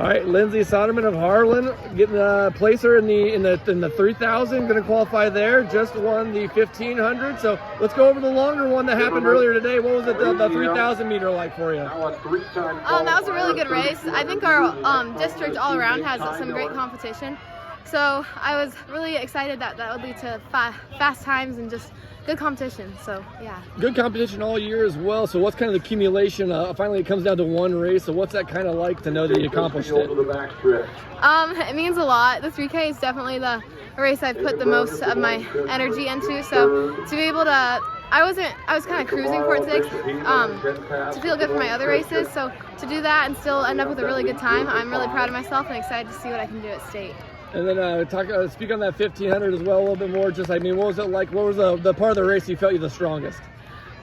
All right, Lindsay Soderman of Harlan getting a placer in the 3,000, going to qualify there. Just won the 1,500. So let's go over the longer one that happened earlier today. What was it, the 3,000 meter like for you? That was a really good race. I think our district all around has some great competition. So I was really excited that would lead to fast times and just good competition. So yeah. Good competition all year as well. So what's kind of the accumulation? Finally, it comes down to one race. So what's that kind of like to know that you accomplished it? It means a lot. The 3K is definitely the race I've put the most of my energy into. So to be able to, I was kind of cruising for it today to feel good for my other races. So to do that and still end up with a really good time, I'm really proud of myself and excited to see what I can do at state. And then speak on that 1,500 as well a little bit more. Just, I mean, what was it like? What was the part of the race you felt you the strongest?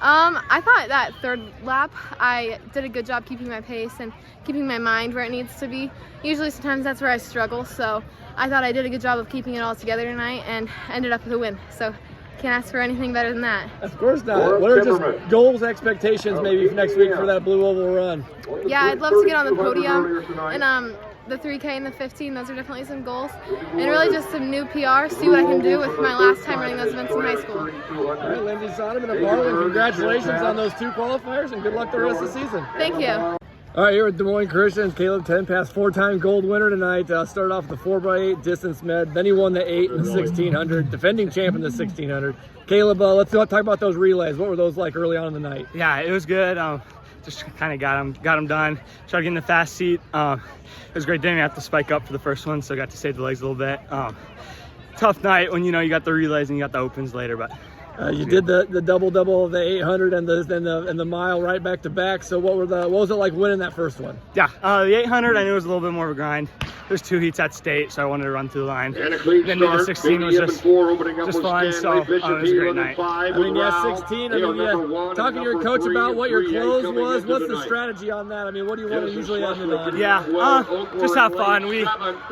I thought that third lap, I did a good job keeping my pace and keeping my mind where it needs to be. Usually, sometimes that's where I struggle. So I thought I did a good job of keeping it all together tonight and ended up with a win. So can't ask for anything better than that. Of course not. What are just goals, expectations maybe for next week for that Blue Oval run? Yeah, I'd love to get on the podium and the 3K and the 15, those are definitely some goals. And really just some new PR, see what I can do with my last time running those events in high school. All right, Lindsay Soderman of Harlan, congratulations on those 2 qualifiers and good luck the rest of the season. Thank you. All right, here at Des Moines Christians, Caleb Tenpass, 4-time gold winner tonight. Started off with the 4x8 distance med, then he won the 8 and the 1,600, defending champ in the 1,600. Caleb, let's talk about those relays. What were those like early on in the night? Yeah, it was good. Just kind of got them done. Tried to get in the fast seat. It was great. Didn't have to spike up for the first one, so got to save the legs a little bit. Tough night when you got the relays and you got the opens later, but you did the double of the 800 and the mile right back to back. So what was it like winning that first one? Yeah, the 800 I knew was a little bit more of a grind. There's 2 heats at state, so I wanted to run through the line. And then the 16 was just fun, so it was a great night. I mean, yeah, 16. I mean, talking to your coach about what your close was. What's the strategy on that? I mean, what do you want to usually end it on? Yeah, just have fun. We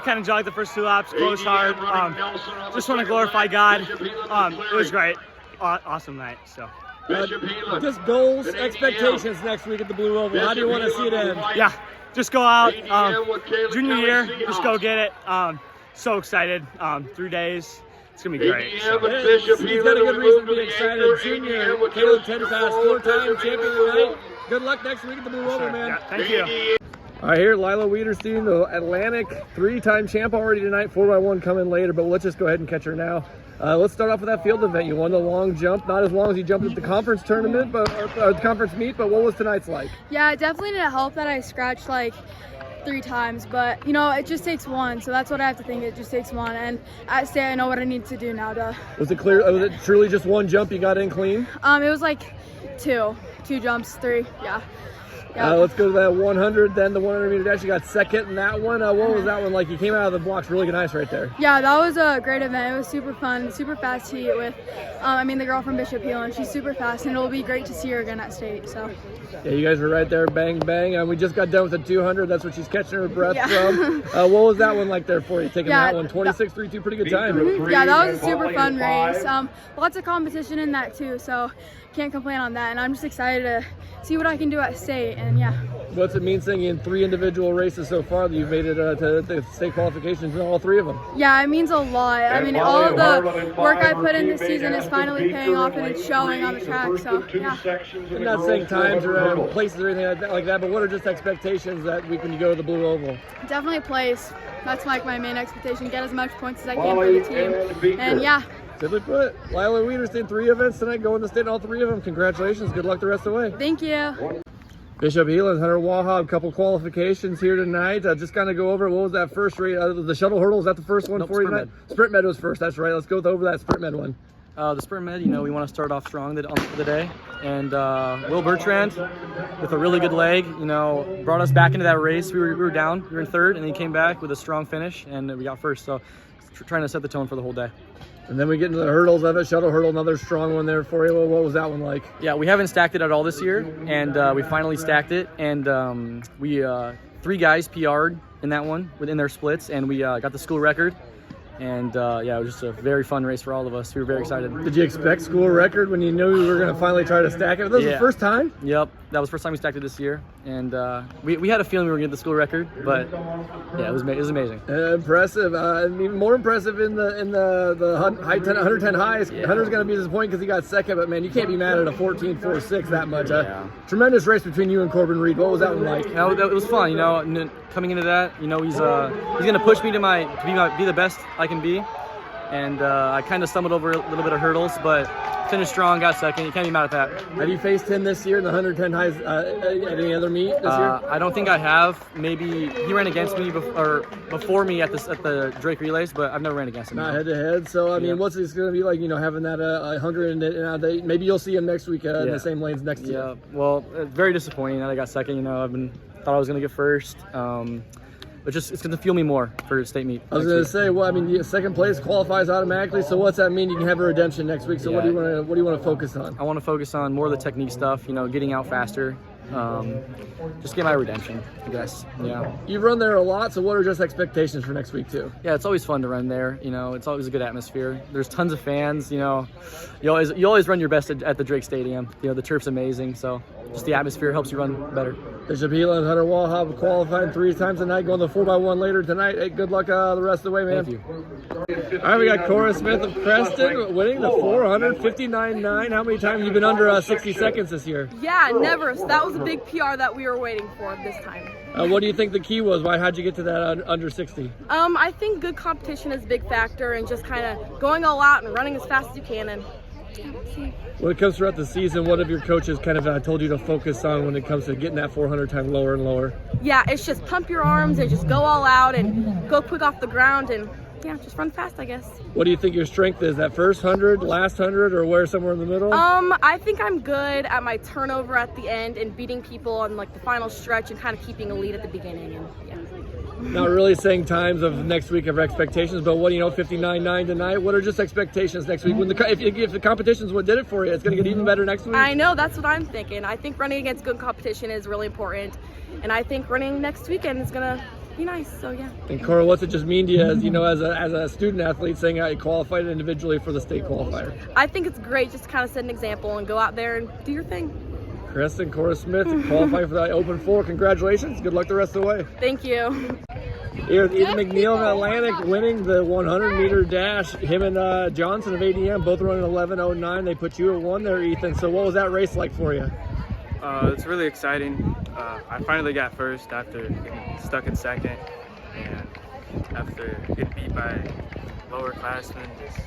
kind of jogged the first 2 laps, closed hard. Just want to glorify God. It was great. Awesome night. So. Just goals, expectations next week at the Blue Oval. How do you want to see it end? Yeah, just go out. Junior year, just go get it. So excited. 3 days. It's going to be great. So. He's got a good reason to be excited. Junior Caleb Tenpass, 4-time champion tonight. Good luck next week at the Blue Oval, man. Yeah, thank you. All right, here, Lila Wiederstein, the Atlantic 3-time champ already tonight. 4x1 coming later, but let's just go ahead and catch her now. Let's start off with that field event. You won the long jump, not as long as you jumped at the conference tournament, but the conference meet. But what was tonight's like? Yeah, it definitely didn't help that I scratched like 3 times, but it just takes one. So that's what I have to think. It just takes one, and at state I know what I need to do now. Was it clear? Was it truly just one jump you got in clean? It was like 2 jumps, 3. Yeah. Let's go to that 100, then the 100 meter dash. You got second in that one. What was that one like? You came out of the blocks really nice right there. Yeah, that was a great event. It was super fun, super fast heat with, the girl from Bishop Hill, and she's super fast, and it'll be great to see her again at state. So. Yeah, you guys were right there, bang, bang. We just got done with the 200. That's what she's catching her breath from. What was that one like there for you, taking that one? 26.32, pretty good time. Yeah, that was a super fun race. Lots of competition in that too, so can't complain on that. And I'm just excited to see what I can do at state, and yeah. What's it mean saying in 3 individual races so far that you've made it to the state qualifications in all 3 of them? Yeah, it means a lot. I mean, all of the work I put in this season is finally paying off, and it's showing on the track, so yeah. I'm not saying times or places or anything like that, but what are just expectations that week when you go to the Blue Oval? Definitely place. That's like my main expectation. Get as much points as I can for the team, and yeah. Simply put, Lila Wiederstein, 3 events tonight, going to state in all 3 of them. Congratulations. Good luck the rest of the way. Thank you. Bishop Hill and Hunter Wahab, couple qualifications here tonight. Just kind of go over, what was that first race? The shuttle hurdle, was that the first one for you tonight? Sprint med was first, that's right. Let's go over that sprint med one. The sprint med, we want to start off strong for the day. And Will Bertrand, with a really good leg, brought us back into that race. We were down, we were in 3rd, and he came back with a strong finish, and we got 1st. So trying to set the tone for the whole day. And then we get into the hurdles of it. Shuttle hurdle, another strong one there for you. What was that one like? Yeah, we haven't stacked it at all this year, and we finally stacked it. And we 3 guys PR'd in that one within their splits, and we got the school record. And yeah, it was just a very fun race for all of us. We were very excited. Did you expect school record when you knew you were going to finally try to stack it? Was this the first time? Yep. That was the first time we stacked it this year, and we had a feeling we were going to get the school record, but yeah, it was amazing. Impressive. And even more impressive in the high 110 highs. Yeah. Hunter's going to be disappointed because he got second, but man, you can't be mad at a 14.46 that much. Yeah. Tremendous race between you and Corbin Reed. What was that one like? It was fun, coming into that. He's going to push me to be the best I can be, and I kind of stumbled over a little bit of hurdles, but finished strong, got second. You can't be mad at that. Have you faced him this year in the 110 highs at any other meet this year? I don't think I have. Maybe he ran against me before me at the Drake relays, but I've never ran against him. Not head to head. So I mean, what's it going to be like? Having that hunger and maybe you'll see him next week in the same lanes next to you. Yeah. Well, very disappointing that I got second. Thought I was going to get first. But it's going to fuel me more for state meet. I was going to say, well, I mean, second place qualifies automatically. So what's that mean? You can have a redemption next week. So what do you want to focus on? I want to focus on more of the technique stuff. Getting out faster. Just get my redemption, I guess. Yeah. You've run there a lot. So what are just expectations for next week too? Yeah, it's always fun to run there. It's always a good atmosphere. There's tons of fans. You always run your best at the Drake Stadium. The turf's amazing. So just the atmosphere helps you run better. Bishop Healy and Hunter Walhop qualifying 3 times tonight, going the 4x1 later tonight. Hey, good luck the rest of the way, man. Thank you. All right, we got Cora Smith of Creston winning the 400, 59.9. How many times have you been under 60 seconds this year? Yeah, never. So that was a big PR that we were waiting for this time. What do you think the key was? How'd you get to that under 60? I think good competition is a big factor, and just kind of going all out and running as fast as you can. And when it comes throughout the season, what have your coaches kind of told you to focus on when it comes to getting that 400 time lower and lower? Yeah, it's just pump your arms and just go all out and go quick off the ground and just run fast, I guess. What do you think your strength is? That first 100, last 100, or where somewhere in the middle? I think I'm good at my turnover at the end and beating people on the final stretch and kind of keeping a lead at the beginning. And Not really saying times of next week of expectations, but 59.9 tonight. What are just expectations next week? If the competition's what did it for you, it's going to get even better next week. I know, that's what I'm thinking. I think running against good competition is really important, and I think running next weekend is going to be nice. So yeah. And Cora, what's it just mean to you as a student athlete saying I qualified individually for the state qualifier? I think it's great just to kind of set an example and go out there and do your thing. Kristen, Cora Smith, qualified for the Open 4. Congratulations. Good luck the rest of the way. Thank you. Here with Ethan McNeil of Atlantic winning the 100-meter dash. Him and Johnson of ADM both running 11.09. They put you at 1 there, Ethan. So what was that race like for you? It's really exciting. I finally got first after getting stuck in second, and after getting beat by lower classmen, just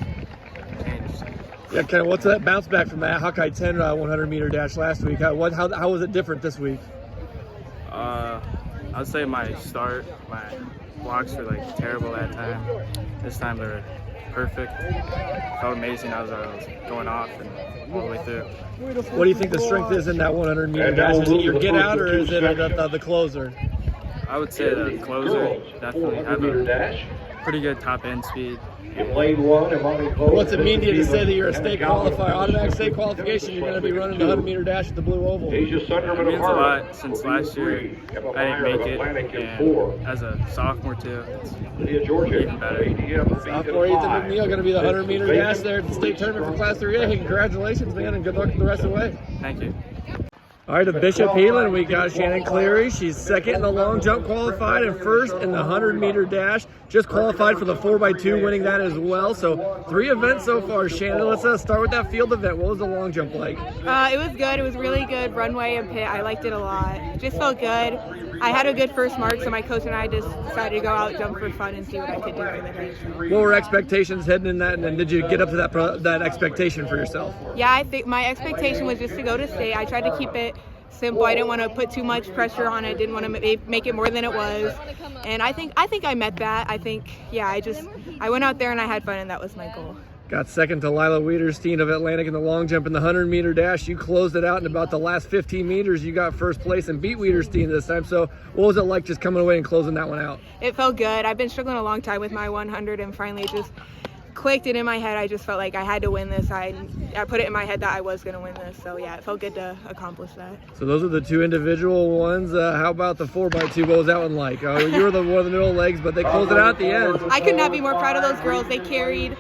changed. Yeah, kind of. What's that bounce back from that Hawkeye 10 100-meter dash last week? How was it different this week? I'd say my blocks were terrible that time. This time they were perfect. It felt amazing as I was going off and all the way through. What do you think the strength is in that 100-meter dash? Is it your get out or is it the closer? I would say the closer definitely have a pretty good top end speed. What's it mean to you to say that you're a state qualifier, automatic state qualification? You're going to be running the 100-meter dash at the Blue Oval. It means a lot since last year I didn't make it, and as a sophomore too, it's even better. Sophomore Ethan McNeil going to be the 100-meter dash there at the state tournament for Class 3A. Hey, congratulations, man, and good luck the rest of the way. Thank you. All right, at Bishop Healing, we got Shannon Cleary. She's second in the long jump qualified and first in the 100-meter dash. Just qualified for the 4x2, winning that as well. So 3 events so far. Shannon, let's start with that field event. What was the long jump like? It was good. It was really good runway and pit. I liked it a lot. It just felt good. I had a good first mark, so my coach and I just decided to go out, jump for fun, and see what I could do for the day. What were expectations heading in that, and then did you get up to that expectation for yourself? Yeah, I think my expectation was just to go to state. I tried to keep it simple. I didn't want to put too much pressure on it. Didn't want to make it more than it was. And I think I met that. I think, I went out there and I had fun, and that was my goal. Got second to Lila Wiederstein of Atlantic in the long jump in the 100-meter dash. You closed it out in about the last 15 meters. You got first place and beat Wiederstein this time. So what was it like just coming away and closing that one out? It felt good. I've been struggling a long time with my 100, and finally just clicked, and in my head I just felt like I had to win this. I put it in my head that I was going to win this, so yeah, it felt good to accomplish that. So those are the two individual ox2. How about the 4x2? What was that one like? You were one of the middle legs, but they closed it out at the end. I could not be more proud of those girls. They carried,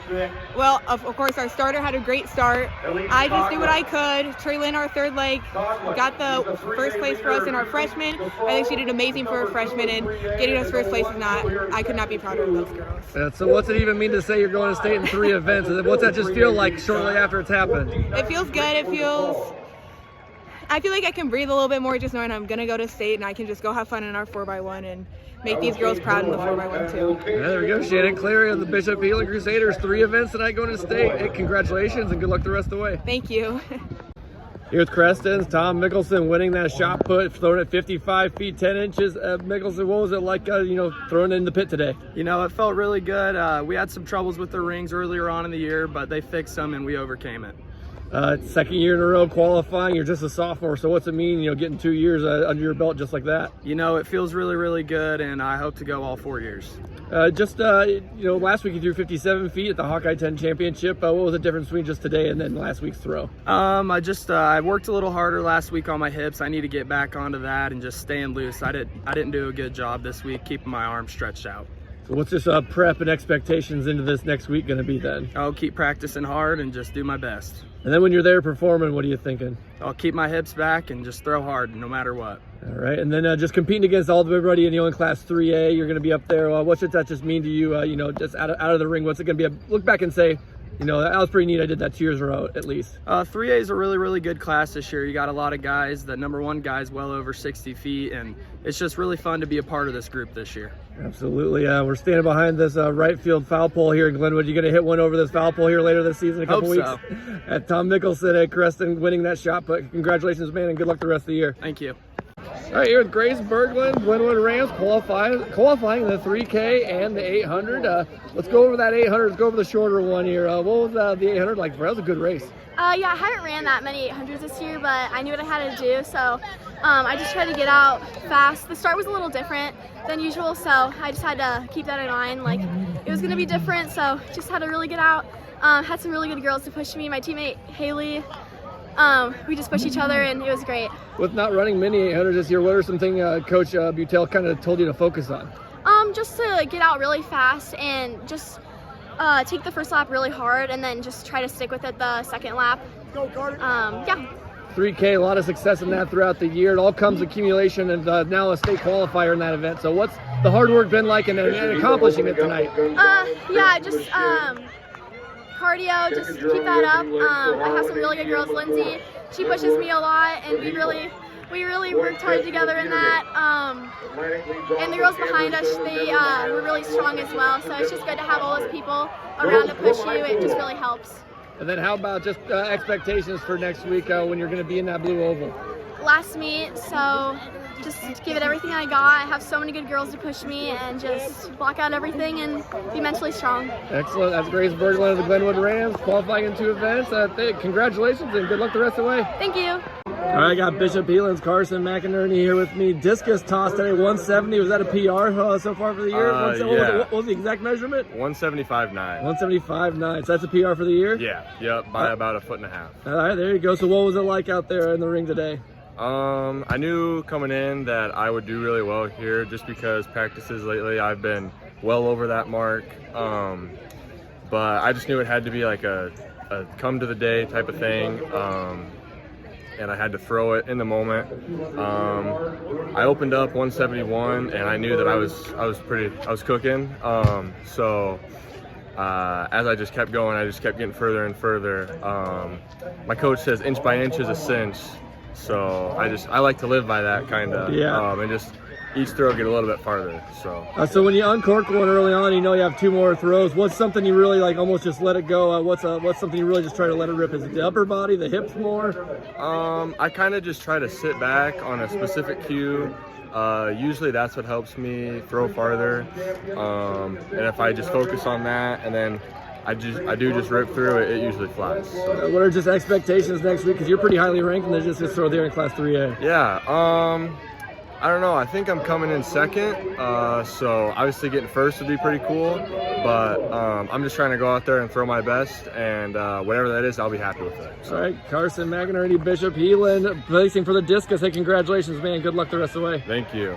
well, of course our starter had a great start. I just did what I could. Traylyn, our third leg, got the first place for us in our freshman. I think she did amazing for her freshman, and getting us first place is I could not be prouder of those girls. So what's it even mean to say you're going to state in 3 events? What's that just feel like shortly after it's happened? It feels good. I feel like I can breathe a little bit more just knowing I'm going to go to state and I can just go have fun in our 4x1 and make these girls proud in the 4x1 too. Yeah, there we go. Shannon Cleary of the Bishop Healing Crusaders. 3 events tonight going to state. Hey, congratulations and good luck the rest of the way. Thank you. Here with Creston's Tom Mickelson winning that shot put, throwing it 55 feet 10 inches. Mickelson, what was it like, throwing it in the pit today? It felt really good. We had some troubles with the rings earlier on in the year, but they fixed them and we overcame it. Second year in a row qualifying. You're just a sophomore, so what's it mean, getting 2 years under your belt just like that? It feels really, really good, and I hope to go all 4 years. Last week you threw 57 feet at the Hawkeye 10 Championship. What was the difference between just today and then last week's throw? I worked a little harder last week on my hips. I need to get back onto that and just staying loose. I didn't do a good job this week keeping my arms stretched out. So what's this prep and expectations into this next week going to be then? I'll keep practicing hard and just do my best. And then when you're there performing, what are you thinking? I'll keep my hips back and just throw hard no matter what. All right, and then just competing against everybody in Class 3A, you're going to be up there. What should that just mean to you, just out of the ring? What's it going to be? Look back and say, that was pretty neat. I did that 2 years in a row at least. 3A is a really, really good class this year. You got a lot of guys. The number 1 guy's well over 60 feet, and it's just really fun to be a part of this group this year. Absolutely. We're standing behind this right field foul pole here in Glenwood. You going to hit one over this foul pole here later this season in a couple weeks? So. At Tom Mickelson at Creston winning that shot put. Congratulations, man, and good luck the rest of the year. Thank you. All right, here with Grace Berglund, Glenwood Rams qualifying the 3K and the 800. Let's go over that 800. Let's go over the shorter one here. What was the 800 like? That was a good race. Yeah, I haven't ran that many 800s this year, but I knew what I had to do, so I just tried to get out fast. The start was a little different than usual, so I just had to keep that in mind. Like, it was going to be different, so just had to really get out. Had some really good girls to push me. My teammate, Haley, we just pushed each other, and it was great. With not running many 800s this year, what are some things Coach Butel kind of told you to focus on? Just to get out really fast and just take the first lap really hard, and then just try to stick with it the second lap. Yeah. 3K, a lot of success in that throughout the year. It all comes accumulation and now a state qualifier in that event. So what's the hard work been like in accomplishing it tonight? Yeah, just cardio, just keep that up. I have some really good girls. Lindsay, she pushes me a lot, and we really worked hard together in that. And the girls behind us, they were really strong as well. So it's just good to have all those people around to push you. It just really helps. And then how about just expectations for next week when you're going to be in that blue oval? Last meet, so just give it everything I got. I have so many good girls to push me and just block out everything and be mentally strong. Excellent. That's Grace Berglund of the Glenwood Rams qualifying in 2 events. Congratulations and good luck the rest of the way. Thank you. All right, I got Bishop Healand's Carson McInerney here with me. Discus toss today, 170. Was that a PR so far for the year? Yeah. What was the exact measurement? 175.9. 175.9. So that's a PR for the year? Yeah, yep, by about 1.5 feet. All right, there you go. So what was it like out there in the ring today? I knew coming in that I would do really well here just because practices lately I've been well over that mark. But I just knew it had to be like a come to the day type of thing. And I had to throw it in the moment. I opened up 171 and I knew that I was cooking. So as I just kept going, I just kept getting further and further. My coach says inch by inch is a cinch. So I like to live by that kind of, and just each throw get a little bit farther. So when you uncork one early on, you have 2 more throws. What's something you really like almost just let it go? What's something you really just try to let it rip? Is it the upper body, the hips more? I kind of just try to sit back on a specific cue. Usually that's what helps me throw farther. And if I just focus on that and then I do just rip through it, it usually flies. So. What are just expectations next week? Because you're pretty highly ranked and they're just throw there in Class 3A. Yeah. I don't know. I think I'm coming in second, so obviously getting first would be pretty cool. But I'm just trying to go out there and throw my best, and whatever that is, I'll be happy with it. So. All right, Carson McInerney, Bishop Heelan, placing for the discus. Hey, congratulations, man. Good luck the rest of the way. Thank you.